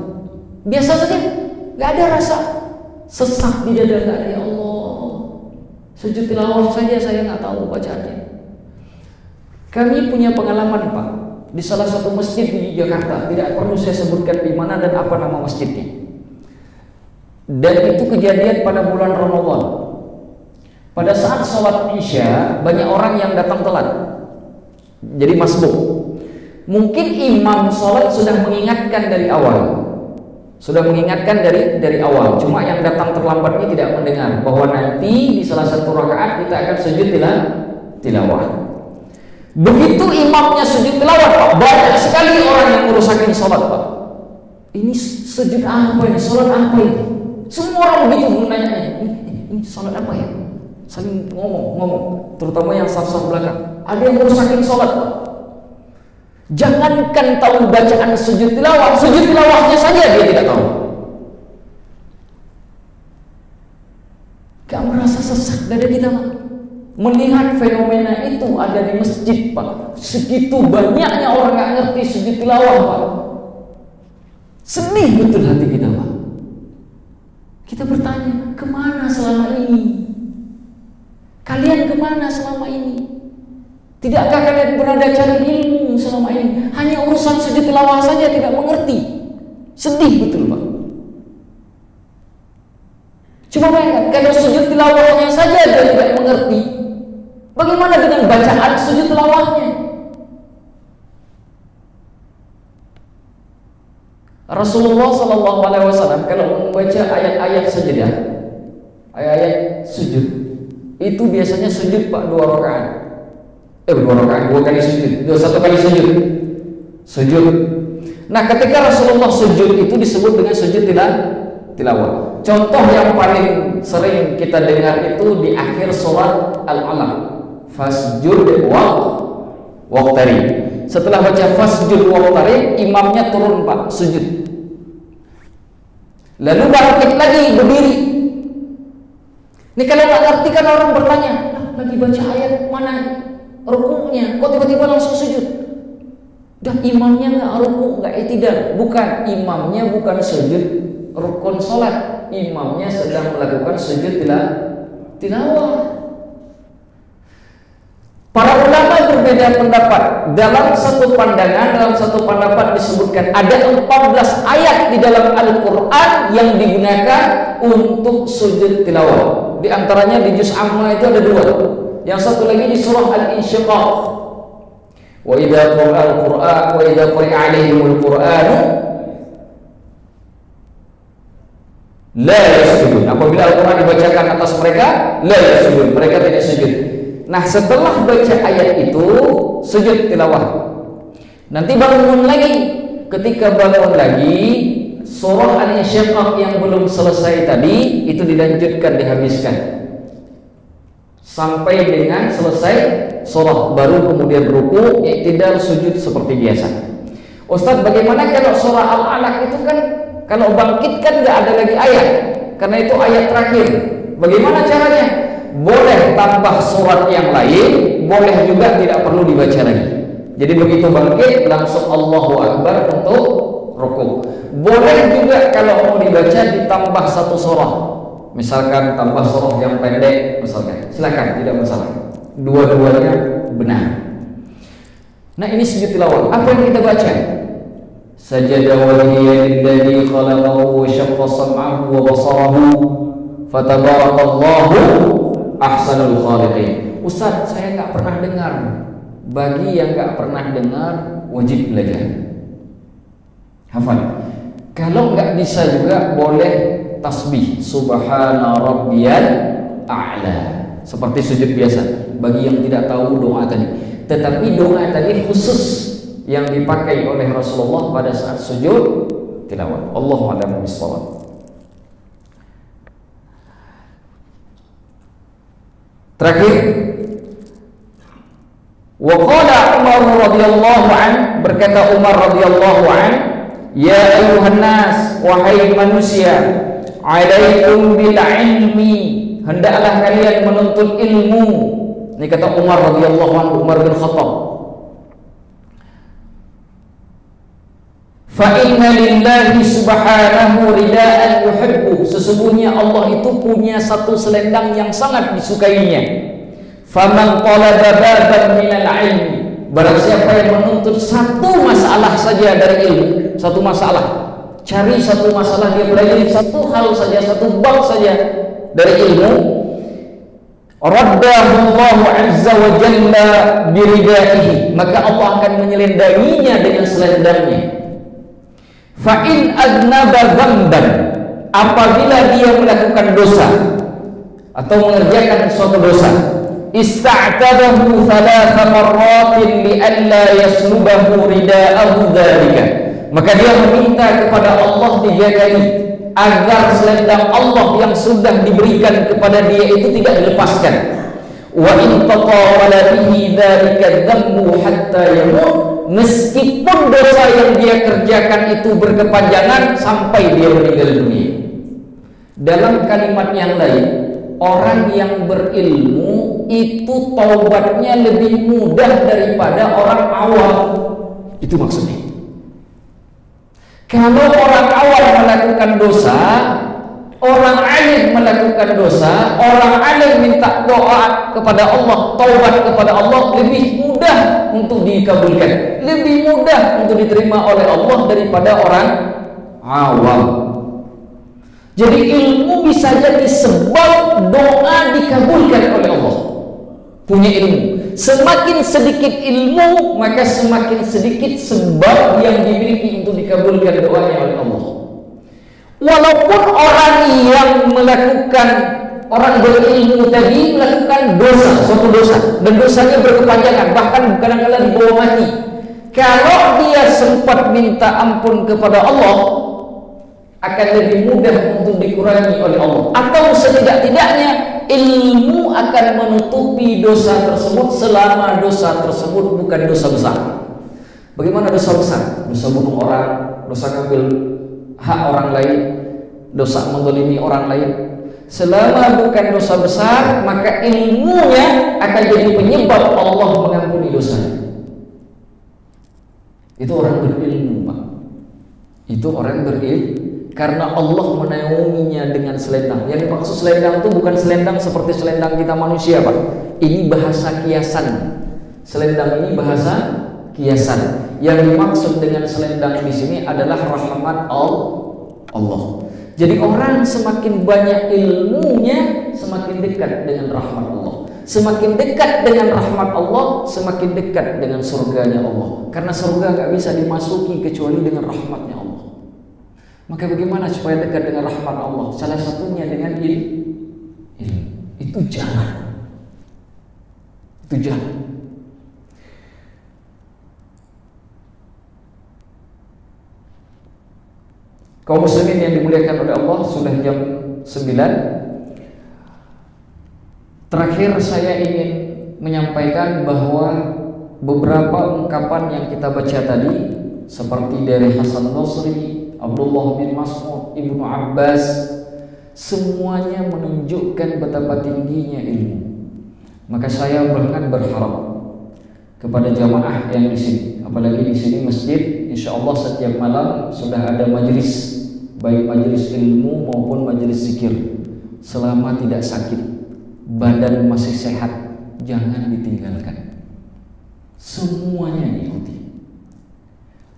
Biasa saja, nggak ada rasa sesak di dada, nggak ada. Ya Allah, sujud tilawah saja saya nggak tahu bacaannya. Kami punya pengalaman, Pak, di salah satu masjid di Jakarta. Tidak perlu saya sebutkan di mana dan apa nama masjidnya. Dan itu kejadian pada bulan Ramadan. Pada saat sholat Isya, banyak orang yang datang telat. Jadi masbuk. Mungkin imam sholat sudah mengingatkan dari awal. Sudah mengingatkan dari awal. Cuma yang datang terlambat ini tidak mendengar bahwa nanti di salah satu rakaat kita akan sujud tilawah. Begitu imamnya sujud tilawah, Pak, banyak sekali orang yang merusakin sholat, Pak. Ini sujud apa ini? Sholat apa ini? Semua orang begitu menanya, ini sholat apa ya? saling ngomong, terutama yang saf-saf belakang. Ada yang merusakin sholat. Jangankan tahu bacaan sujud tilawahnya saja dia tidak tahu. Gak merasa sesak dada kita, Pak. Melihat fenomena itu ada di masjid, Pak. Segitu banyaknya orang gak ngerti sujud tilawah, Pak. Sedih betul hati kita, Pak. Kita bertanya, kemana selama ini? Kalian kemana selama ini? Tidakkah kalian berada cari ilmu selama ini? Hanya urusan sujud tilawah saja tidak mengerti. Sedih betul, Pak. Coba bayangkan, kalau sujud tilawahnya saja dia tidak mengerti, bagaimana dengan bacaan sujud tilawahnya? Rasulullah SAW kalau membaca ayat-ayat sajadah, ayat-ayat sujud, itu biasanya sujud, Pak, 2 rakaat. 2 kali sujud, 1 kali sujud. Nah, ketika Rasulullah sujud itu disebut dengan sujud tilawah. Contoh yang paling sering kita dengar itu di akhir sholat al-alaq, fasjud waqtari. Setelah baca fasjud waqtari, imamnya turun, Pak, sujud. Lalu bangkit lagi berdiri. Ini kalau nggak ngerti kan orang bertanya, lagi baca ayat mana rukuknya, kok tiba-tiba langsung sujud? Dah imamnya nggak rukuk, nggak i'tidal. Bukan, imamnya bukan sujud rukun sholat, imamnya sedang melakukan sujud tilawah. Para ulama berbeda pendapat. Dalam satu pandangan disebutkan ada 14 ayat di dalam Al-Quran yang digunakan untuk sujud tilawah. Di antaranya di juz Amma itu ada 2. Yang satu lagi di surah Al-Insyiqaq. Wa idza quri'a 'alaihimul Qur'anu la yasjudun. Apabila Al-Quran dibacakan atas mereka, la yasjudun, mereka tidak sujud. Nah, setelah baca ayat itu sujud tilawah. Nanti bangun lagi. Ketika bangun lagi, surah Al-Insyiqaq yang belum selesai tadi itu dilanjutkan, dihabiskan sampai dengan selesai surah, baru kemudian ruku, i'tidal, sujud seperti biasa. Ustaz, bagaimana kalau surah Al-Alaq itu kan kalau bangkit kan nggak ada lagi ayat, karena itu ayat terakhir. Bagaimana caranya? Boleh tambah surat yang lain, boleh juga tidak perlu dibaca lagi. Jadi begitu bangkit langsung Allahu Akbar untuk rukuk. Boleh juga kalau mau dibaca ditambah 1 surah. Misalkan tambah surah yang pendek, misalkan. Silakan, tidak masalah. Dua-duanya benar. Nah, ini sujud tilawah. Apa yang kita baca? Sajada wajhiya lilladzi khalaqahu wa syaqqa sam'ahu wa basarahu fatabarakallahu ahsanul khaliqin. Ustaz, saya nggak pernah dengar. Bagi yang nggak pernah dengar, wajib belajar. Hafal. Kalau nggak bisa juga boleh tasbih subhana rabbiyal a'la seperti sujud biasa. Bagi yang tidak tahu doa tadi, tetapi doa tadi khusus yang dipakai oleh Rasulullah pada saat sujud tilawah. Allahu a'lam bishawab. Terakhir, wa qala Umar radhiyallahu an, berkata Umar radhiyallahu an, ya ayuhan nas, wahai manusia, alaikum bil ilmi, hendaklah kalian menuntut ilmu. Ini kata Umar radhiyallahu anhu, Umar bin Khattab. Fa inna lillahi subhanahu ridaan yuhibbu, sesungguhnya Allah itu punya satu selendang yang sangat disukainya. Faman talaba baban minal ilmi, barang siapa yang menuntut satu masalah saja dari ilmu, satu masalah, cari satu masalah, dia belajar satu hal saja, satu bab saja dari ilmu, raddahu Allahu azza wa jalla biridaihi, maka Allah akan menyelendanginya dengan selendangnya. Fa in adnaba dzamban, apabila dia melakukan dosa atau mengerjakan suatu dosa, ista'tadahu thalatha marratin li alla yaslubahu ridaahu dzalika, maka dia meminta kepada Allah 3 kali agar selendang Allah yang sudah diberikan kepada dia itu tidak dilepaskan. Wa in tatawala bihi dzalika dzambu hatta yamut, meskipun dosa yang dia kerjakan itu berkepanjangan sampai dia meninggal dunia. Dalam kalimat yang lain, orang yang berilmu itu taubatnya lebih mudah daripada orang awam. Itu maksudnya. Kalau orang awam melakukan dosa, orang alim melakukan dosa, orang alim minta doa kepada Allah, taubat kepada Allah, lebih mudah untuk dikabulkan, lebih mudah untuk diterima oleh Allah daripada orang awam. Jadi ilmu bisa jadi sebab doa dikabulkan oleh Allah. Punya ilmu, semakin sedikit ilmu maka semakin sedikit sebab yang dimiliki untuk dikabulkan doanya oleh Allah. Walaupun orang yang melakukan, orang berilmu tadi melakukan dosa, suatu dosa, dan dosanya berkepanjangan, bahkan kadang-kadang dibawa mati, kalau dia sempat minta ampun kepada Allah, akan lebih mudah untuk dikurangi oleh Allah. Atau setidak-tidaknya ilmu akan menutupi dosa tersebut selama dosa tersebut bukan dosa besar. Bagaimana dosa besar? Dosa bunuh orang, dosa ngambil hak orang lain, dosa menzalimi orang lain. Selama bukan dosa besar, maka ilmunya akan jadi penyebab Allah mengampuni dosanya. Itu orang berilmu, Pak. Itu orang berilmu. Karena Allah menaunginya dengan selendang. Yang dimaksud selendang itu bukan selendang seperti selendang kita manusia, Pak. Ini bahasa kiasan. Selendang ini bahasa kiasan. Yang dimaksud dengan selendang di sini adalah rahmat Allah. Jadi orang semakin banyak ilmunya, semakin dekat dengan rahmat Allah. Semakin dekat dengan rahmat Allah, semakin dekat dengan surganya Allah. Karena surga nggak bisa dimasuki kecuali dengan rahmatnya Allah. Maka bagaimana supaya dekat dengan rahmat Allah? Salah satunya dengan ilmu. Itu jalan. Itu jalan. Kaum muslimin yang dimuliakan oleh Allah, sudah jam 9. Terakhir saya ingin menyampaikan bahwa beberapa ungkapan yang kita baca tadi, seperti dari Hasan Basri, Abdullah bin Mas'ud, Ibnu Abbas, semuanya menunjukkan betapa tingginya ilmu. Maka saya sangat berharap kepada jamaah yang di sini, apalagi di sini masjid, insya Allah setiap malam sudah ada majelis, baik majelis ilmu maupun majelis zikir. Selama tidak sakit, badan masih sehat, jangan ditinggalkan. Semuanya diikuti.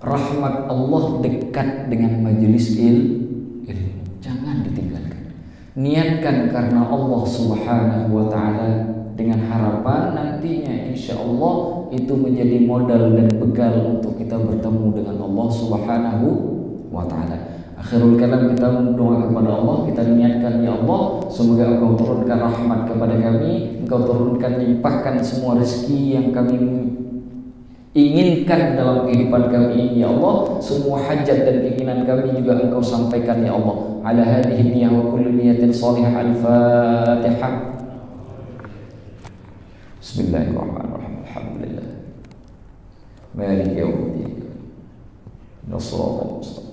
Rahmat Allah dekat dengan majelis ilmu, jangan ditinggalkan. Niatkan karena Allah Subhanahu wa ta'ala, dengan harapan nantinya insya Allah itu menjadi modal dan bekal untuk kita bertemu dengan Allah Subhanahu wa ta'ala. Akhirul kalam, kita berdoa kepada Allah, kita niatkan, ya Allah, semoga Engkau turunkan rahmat kepada kami, Engkau turunkan, limpahkan semua rezeki yang kami inginkan dalam kehidupan kami ini, ya Allah. Semua hajat dan keinginan kami juga Engkau sampaikan, ya Allah. Ala hadhihi niyyah wa kullu niyatin salihah. Al-Fatihah. Bismillahirrahmanirrahim. Alhamdulillah. Maliki yaumiddin. Shiratal mustaqim.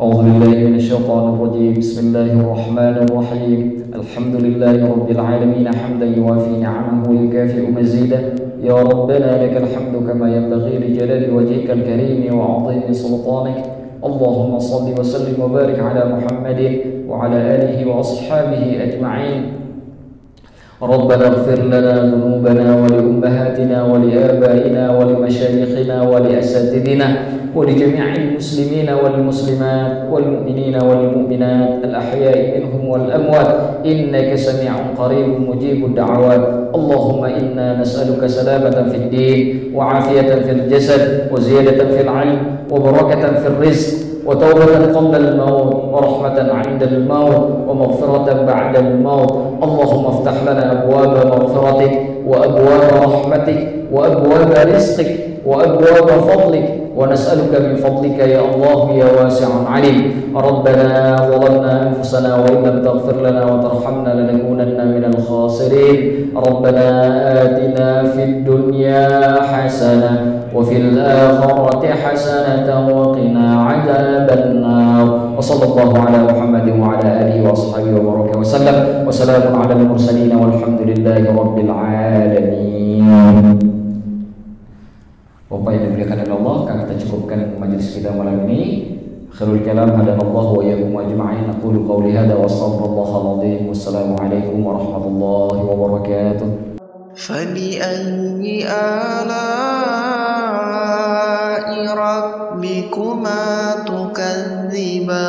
أعوذ بالله من الشيطان الرجيم. بسم الله الرحمن الرحيم. الحمد لله رب العالمين حمدا يوافي نعمه ويكافئ مزيده. يا ربنا لك الحمد كما ينبغي لجلال وجهك الكريم وعظيم سلطانك. اللهم صل وسلم وبارك على محمد وعلى آله وأصحابه أجمعين. ربنا اغفر لنا ذنوبنا ولأمهاتنا ولآبائنا ولمشايخنا ولأساتذتنا ولجميع المسلمين والمسلمات والمؤمنين والمؤمنات الأحياء منهم والأموات إنك سميع قريب مجيب الدعوات. اللهم إنا نسألك سلامة في الدين وعافية في الجسد وزيادة في العلم وبركة في الرزق وتوبة قبل الموت ورحمة عند الموت ومغفرة بعد الموت. اللهم افتح لنا أبواب مغفرتك وأبواب رحمتك وأبواب رزقك وأبواب فضلك ونسألك من فضلك يا الله يا واسع عليم. ربنا ظلمنا أنفسنا وإن لم تغفر لنا وترحمنا لنكونن من الخاسرين. ربنا آتنا في الدنيا حسنة وفي الآخرة حسنة وقنا عذاب النار. وصلى الله على محمد وعلى آله وأصحابه وبارك وسلم. وسلام على المرسلين والحمد لله رب العالمين. Bapak yang dimuliakan oleh Allah, kami kita cukupkan majelis kita malam ini. Khairul kalam hadanallahu wa iyyakum ajma'in. Aqulu qawli hadza wa astaghfirullahal azim. Wassalamu alaikum warahmatullahi wabarakatuh. فبأي آلاء ربكما تكذبان